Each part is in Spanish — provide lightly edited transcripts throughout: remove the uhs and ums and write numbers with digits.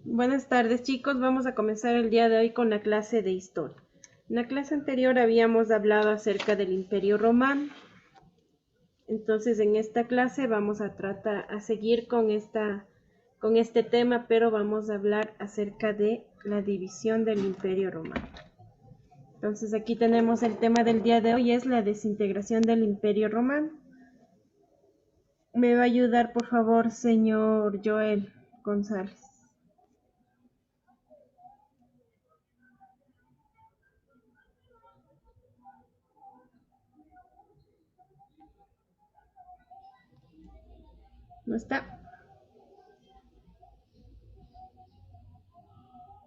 Buenas tardes, chicos. Vamos a comenzar el día de hoy con la clase de historia. En la clase anterior habíamos hablado acerca del Imperio Romano. Entonces, en esta clase vamos a seguir con este tema, pero vamos a hablar acerca de la división del Imperio Romano. Entonces, aquí tenemos el tema del día de hoy, es la desintegración del Imperio Romano. ¿Me va a ayudar, por favor, señor Joel González? ¿No está?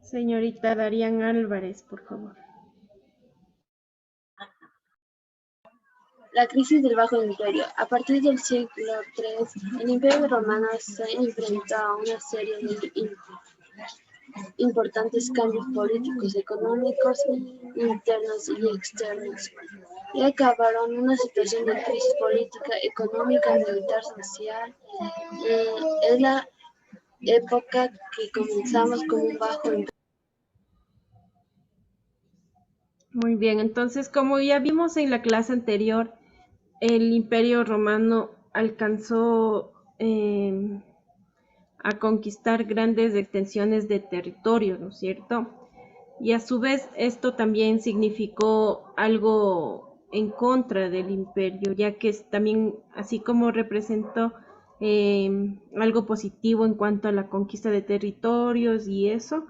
Señorita Darían Álvarez, por favor. La crisis del Bajo Imperio. A partir del siglo III, el Imperio Romano se enfrentó a una serie de importantes cambios políticos, económicos, internos y externos, y acabaron una situación de crisis política, económica, militar, social. Es la época que comenzamos con un bajo imperio. Muy bien, entonces como ya vimos en la clase anterior, el Imperio Romano alcanzó a conquistar grandes extensiones de territorio, ¿no es cierto? Y a su vez esto también significó algo en contra del imperio, ya que también, así como representó algo positivo en cuanto a la conquista de territorios y eso,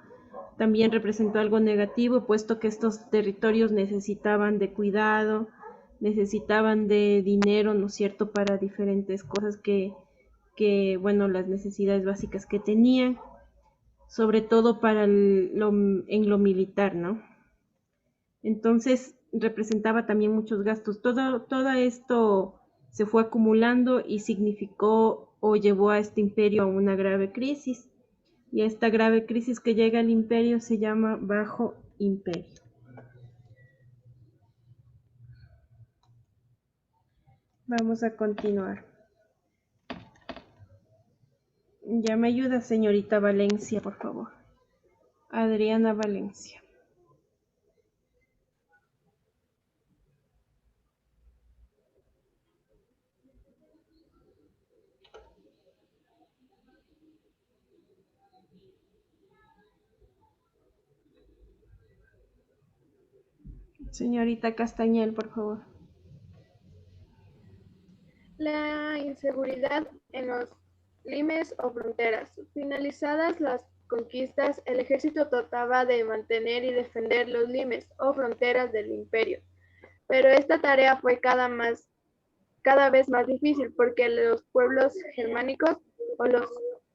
también representó algo negativo, puesto que estos territorios necesitaban de cuidado, necesitaban de dinero, ¿no es cierto?, para diferentes cosas bueno, las necesidades básicas que tenían, sobre todo para en lo militar, ¿no? Entonces representaba también muchos gastos. Todo esto se fue acumulando y significó o llevó a este imperio a una grave crisis. Y esta grave crisis que llega al imperio se llama Bajo Imperio. Vamos a continuar. Ya me ayuda, señorita Valencia, por favor. Adriana Valencia. Señorita Castañel, por favor. La inseguridad en los limes o fronteras. Finalizadas las conquistas, el ejército trataba de mantener y defender los limes o fronteras del imperio, pero esta tarea fue cada vez más difícil porque los pueblos germánicos, o los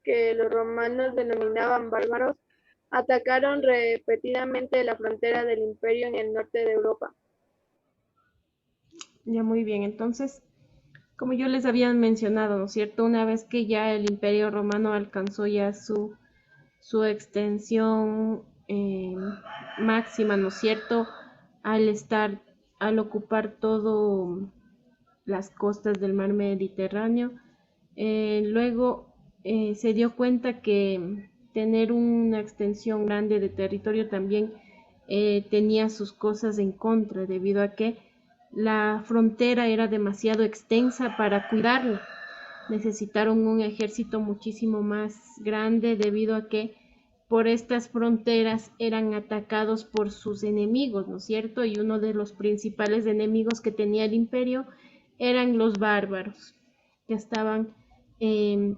que los romanos denominaban bárbaros, atacaron repetidamente la frontera del imperio en el norte de Europa. Ya muy bien, entonces, como yo les había mencionado, ¿no es cierto? Una vez que ya el Imperio Romano alcanzó ya su extensión máxima, ¿no es cierto? Al al ocupar todo las costas del mar Mediterráneo, luego se dio cuenta que tener una extensión grande de territorio también tenía sus cosas en contra, debido a que la frontera era demasiado extensa para cuidarla. Necesitaron un ejército muchísimo más grande debido a que por estas fronteras eran atacados por sus enemigos, ¿no es cierto? Y uno de los principales enemigos que tenía el imperio eran los bárbaros, que estaban eh,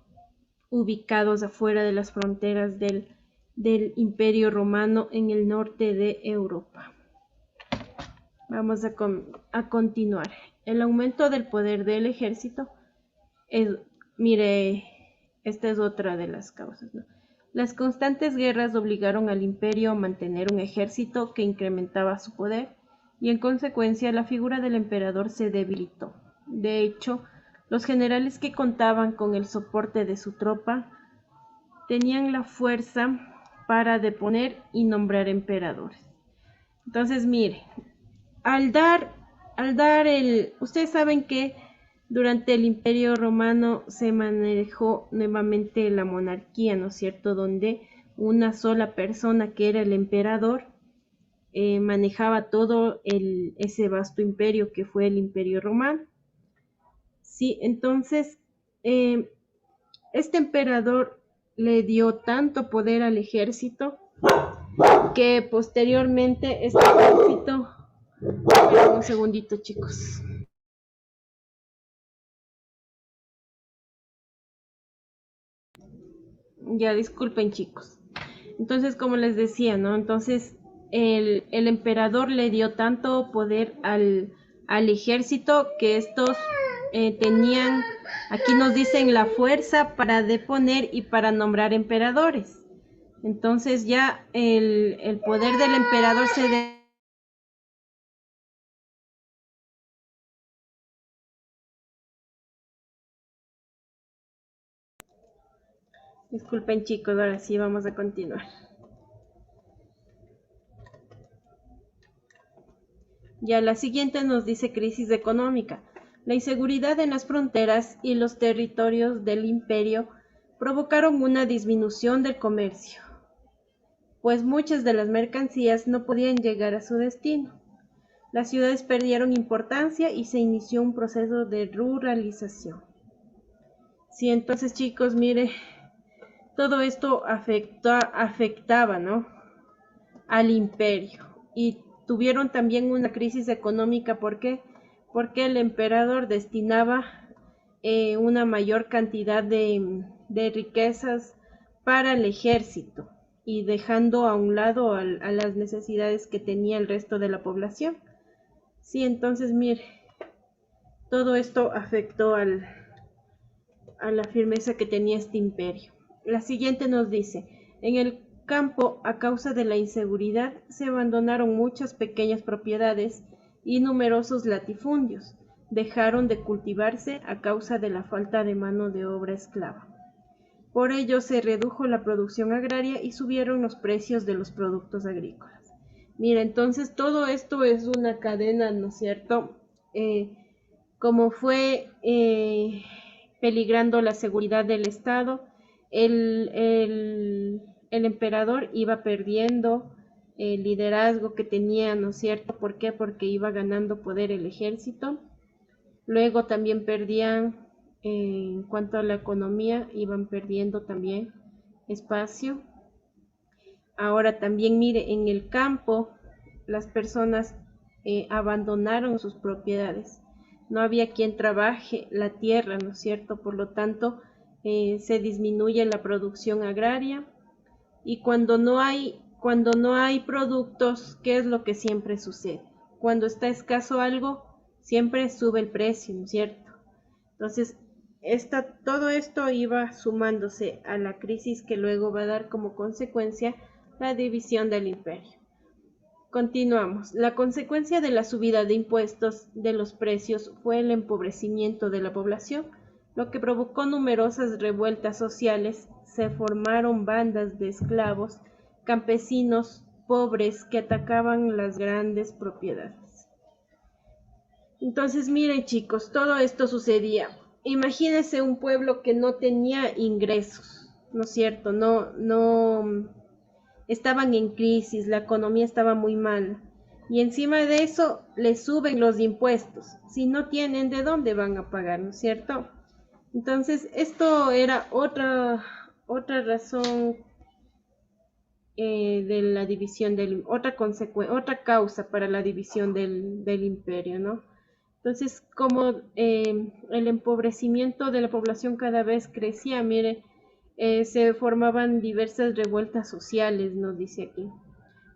ubicados afuera de las fronteras del imperio romano en el norte de Europa. Vamos a continuar. El aumento del poder del ejército mire, esta es otra de las causas, ¿no? Las constantes guerras obligaron al imperio a mantener un ejército que incrementaba su poder y en consecuencia la figura del emperador se debilitó. De hecho, los generales que contaban con el soporte de su tropa tenían la fuerza para deponer y nombrar emperadores. Entonces, mire, al dar, ustedes saben que durante el Imperio Romano se manejó nuevamente la monarquía, ¿no es cierto? Donde una sola persona que era el emperador manejaba todo ese vasto imperio que fue el Imperio Romano. Sí, entonces este emperador le dio tanto poder al ejército que posteriormente este ejército... Esperen un segundito, chicos. Ya, disculpen, chicos. Entonces, como les decía, ¿no? Entonces, el emperador le dio tanto poder al ejército que estos tenían, aquí nos dicen, la fuerza para deponer y para nombrar emperadores. Entonces ya el poder del emperador Disculpen, chicos, ahora sí vamos a continuar. Ya la siguiente nos dice crisis económica. La inseguridad en las fronteras y los territorios del imperio provocaron una disminución del comercio, pues muchas de las mercancías no podían llegar a su destino. Las ciudades perdieron importancia y se inició un proceso de ruralización. Sí, entonces, chicos, mire, todo esto afectaba, ¿no?, al imperio, y tuvieron también una crisis económica. ¿Por qué? Porque el emperador destinaba una mayor cantidad de riquezas para el ejército y dejando a un lado a las necesidades que tenía el resto de la población. Sí, entonces mire, todo esto afectó a la firmeza que tenía este imperio. La siguiente nos dice: en el campo, a causa de la inseguridad, se abandonaron muchas pequeñas propiedades y numerosos latifundios. Dejaron de cultivarse a causa de la falta de mano de obra esclava. Por ello se redujo la producción agraria y subieron los precios de los productos agrícolas. Mira, entonces todo esto es una cadena, ¿no es cierto? Como fue peligrando la seguridad del Estado, el emperador iba perdiendo el liderazgo que tenía, ¿no es cierto? ¿Por qué? Porque iba ganando poder el ejército. Luego también perdían, en cuanto a la economía, iban perdiendo también espacio. Ahora también, mire, en el campo las personas abandonaron sus propiedades. No había quien trabaje la tierra, ¿no es cierto? Por lo tanto, se disminuye la producción agraria, y cuando no hay productos, ¿qué es lo que siempre sucede? Cuando está escaso algo, siempre sube el precio, ¿no es cierto? Entonces, todo esto iba sumándose a la crisis que luego va a dar como consecuencia la división del imperio. Continuamos. La consecuencia de la subida de impuestos de los precios fue el empobrecimiento de la población, lo que provocó numerosas revueltas sociales. Se formaron bandas de esclavos, campesinos pobres que atacaban las grandes propiedades. Entonces, miren, chicos, todo esto sucedía. Imagínense un pueblo que no tenía ingresos, ¿no es cierto? No estaban en crisis, la economía estaba muy mal, y encima de eso les suben los impuestos. Si no tienen, ¿de dónde van a pagar, no es cierto? Entonces, esto era otra razón de la división otra causa para la división del imperio, ¿no? Entonces, como el empobrecimiento de la población cada vez crecía, mire, se formaban diversas revueltas sociales, nos dice aquí,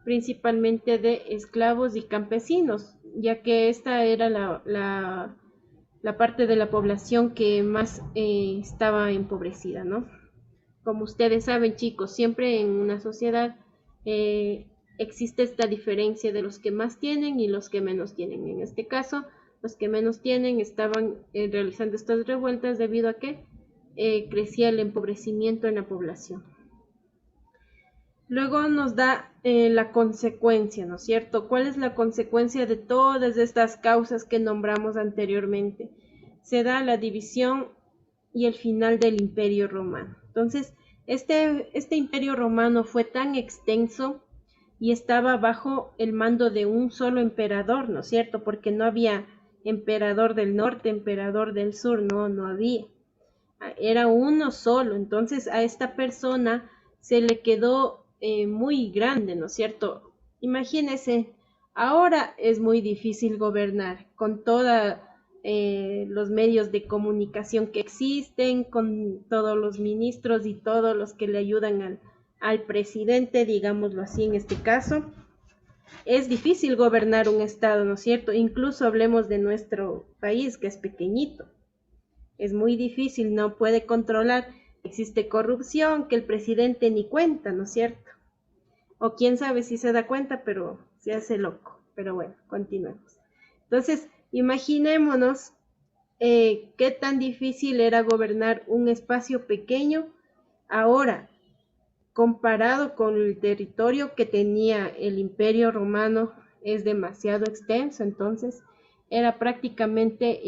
principalmente de esclavos y campesinos, ya que esta era la parte de la población que más estaba empobrecida, ¿no? Como ustedes saben, chicos, siempre en una sociedad existe esta diferencia de los que más tienen y los que menos tienen. En este caso, los que menos tienen estaban realizando estas revueltas debido a que crecía el empobrecimiento en la población. Luego nos da la consecuencia, ¿no es cierto? ¿Cuál es la consecuencia de todas estas causas que nombramos anteriormente? Se da la división y el final del Imperio Romano. Entonces, Este imperio romano fue tan extenso y estaba bajo el mando de un solo emperador, ¿no es cierto? Porque no había emperador del norte, emperador del sur, no había. Era uno solo, entonces a esta persona se le quedó muy grande, ¿no es cierto? Imagínese, ahora es muy difícil gobernar con todos los medios de comunicación que existen, con todos los ministros y todos los que le ayudan al presidente, digámoslo así en este caso. Es difícil gobernar un estado, ¿no es cierto? Incluso hablemos de nuestro país, que es pequeñito. Es muy difícil, no puede controlar. Existe corrupción que el presidente ni cuenta, ¿no es cierto? O quién sabe si se da cuenta, pero se hace loco. Pero bueno, continuemos. Entonces, imaginémonos qué tan difícil era gobernar un espacio pequeño ahora, comparado con el territorio que tenía el Imperio Romano, es demasiado extenso, entonces era prácticamente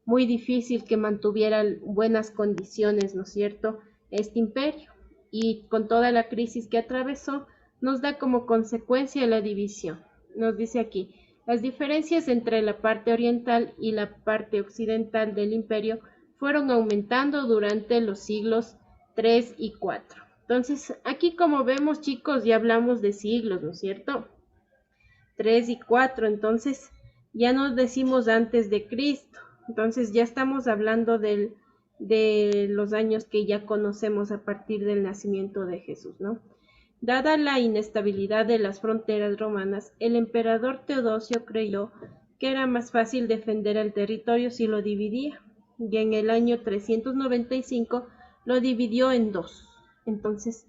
muy difícil que mantuviera buenas condiciones, ¿no es cierto?, este imperio. Y con toda la crisis que atravesó, nos da como consecuencia la división. Nos dice aquí, las diferencias entre la parte oriental y la parte occidental del imperio fueron aumentando durante los siglos 3 y 4. Entonces, aquí como vemos, chicos, ya hablamos de siglos, ¿no es cierto? 3 y 4, entonces ya nos decimos antes de Cristo. Entonces ya estamos hablando de los años que ya conocemos a partir del nacimiento de Jesús, ¿no? Dada la inestabilidad de las fronteras romanas, el emperador Teodosio creyó que era más fácil defender el territorio si lo dividía, y en el año 395 lo dividió en dos. Entonces,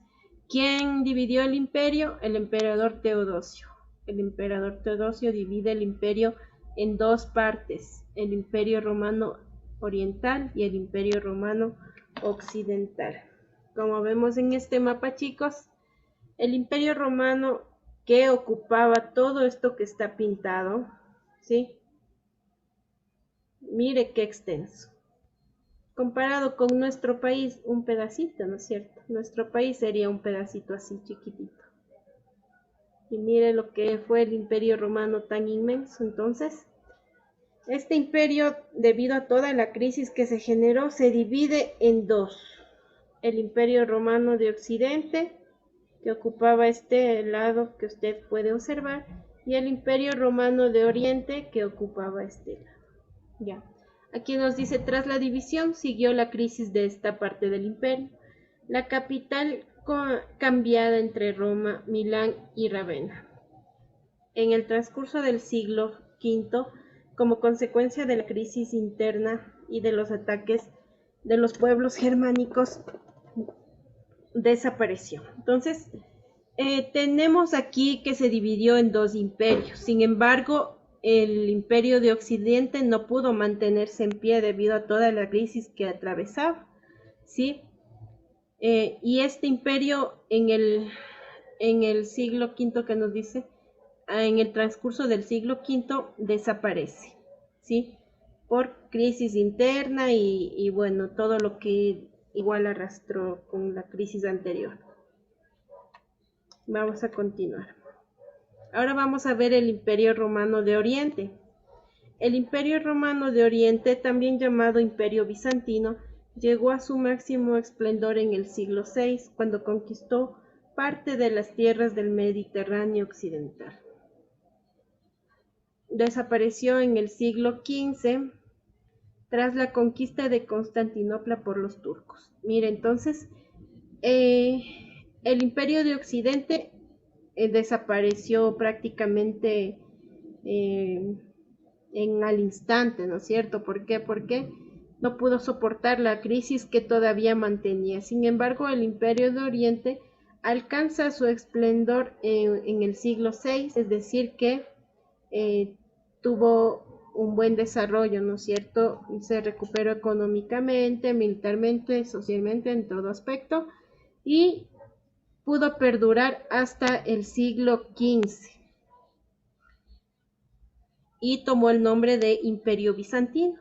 ¿quién dividió el imperio? El emperador Teodosio. El emperador Teodosio divide el imperio en dos partes, el imperio romano oriental y el imperio romano occidental. Como vemos en este mapa, chicos, el imperio romano que ocupaba todo esto que está pintado, ¿sí? Mire qué extenso. Comparado con nuestro país, un pedacito, ¿no es cierto? Nuestro país sería un pedacito así chiquitito. Y mire lo que fue el imperio romano tan inmenso. Entonces, este imperio, debido a toda la crisis que se generó, se divide en dos. El imperio romano de Occidente, que ocupaba este lado que usted puede observar, y el imperio romano de Oriente, que ocupaba este lado. Ya. Aquí nos dice, tras la división siguió la crisis de esta parte del imperio. La capital cambiada entre Roma, Milán y Ravenna. En el transcurso del siglo V, como consecuencia de la crisis interna y de los ataques de los pueblos germánicos, desapareció. Entonces, tenemos aquí que se dividió en dos imperios. Sin embargo, el imperio de Occidente no pudo mantenerse en pie debido a toda la crisis que atravesaba, ¿sí? Y este imperio en el siglo V que nos dice, en el transcurso del siglo V desaparece, ¿sí? Por crisis interna y bueno, todo lo que igual arrastró con la crisis anterior. Vamos a continuar. Ahora vamos a ver el Imperio Romano de Oriente. El Imperio Romano de Oriente, también llamado Imperio Bizantino, llegó a su máximo esplendor en el siglo VI, cuando conquistó parte de las tierras del Mediterráneo occidental. Desapareció en el siglo XV tras la conquista de Constantinopla por los turcos. Mire, entonces, el Imperio de Occidente desapareció prácticamente al instante, ¿no es cierto? ¿Por qué? Porque no pudo soportar la crisis que todavía mantenía. Sin embargo, el Imperio de Oriente alcanza su esplendor en el siglo VI, es decir que tuvo un buen desarrollo, ¿no es cierto? Se recuperó económicamente, militarmente, socialmente, en todo aspecto, y pudo perdurar hasta el siglo XV y tomó el nombre de Imperio Bizantino.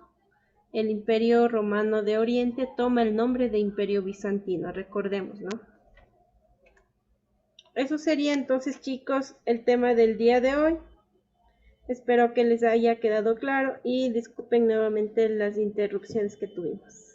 el Imperio Romano de Oriente toma el nombre de Imperio Bizantino, recordemos, ¿no? Eso sería entonces, chicos, el tema del día de hoy. Espero que les haya quedado claro y disculpen nuevamente las interrupciones que tuvimos.